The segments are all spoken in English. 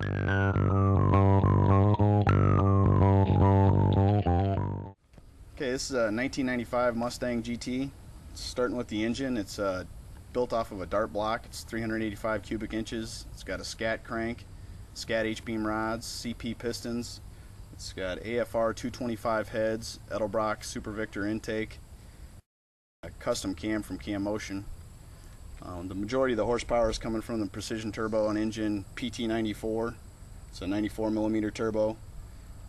Okay, this is a 1995 Mustang GT. Starting with the engine, it's built off of a dart block. It's 385 cubic inches. It's got a scat crank, scat H-beam rods, CP pistons. It's got AFR 225 heads, Edelbrock Super Victor intake, a custom cam from Cam Motion. The majority of the horsepower is coming from the Precision Turbo and engine PT94. It's a 94 millimeter turbo,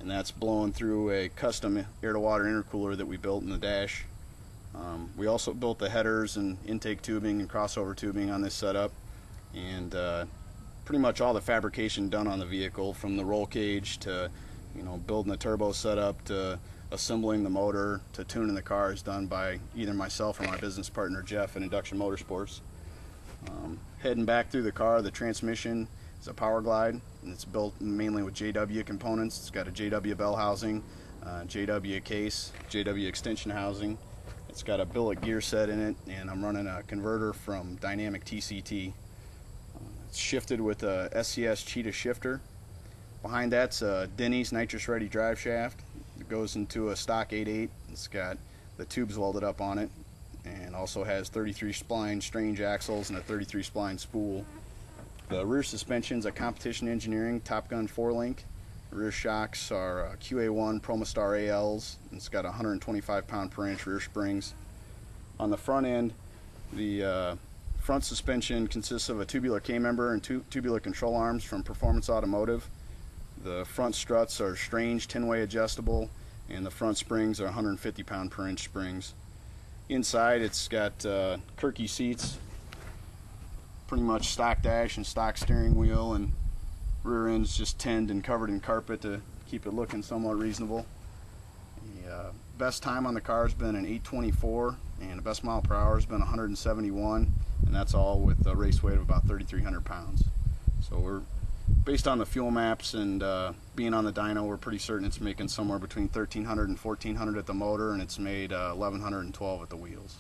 and that's blowing through a custom air-to-water intercooler that we built in the dash. We also built the headers and intake tubing and crossover tubing on this setup, and pretty much all the fabrication done on the vehicle, from the roll cage to building the turbo setup to assembling the motor to tuning the car, is done by either myself or my business partner Jeff at Induction Motorsports. Heading back through the car, the transmission is a Power Glide, and it's built mainly with JW components. It's got a JW bell housing, JW case, JW extension housing. It's got a billet gear set in it, and I'm running a converter from Dynamic TCT. It's shifted with a SCS Cheetah shifter. Behind that's a Denny's nitrous ready drive shaft. It goes into a stock 8.8. It's got the tubes welded up on it, and also has 33 spline strange axles and a 33 spline spool. The rear suspension's a Competition Engineering Top Gun 4-link. Rear shocks are QA1 Promastar ALs, and it's got 125 pound/inch rear springs. On the front end, the front suspension consists of a tubular K-member and two tubular control arms from Performance Automotive. The front struts are strange 10-way adjustable, and the front springs are 150 pound/inch springs. Inside, it's got Kirky seats, pretty much stock dash and stock steering wheel, and rear end's just tinned and covered in carpet to keep it looking somewhat reasonable. The best time on the car has been an 824, and the best mile per hour has been 171, and that's all with a race weight of about 3,300 pounds. So we're, based on the fuel maps and being on the dyno, we're pretty certain it's making somewhere between 1,300 and 1,400 at the motor, and it's made 1,112 at the wheels.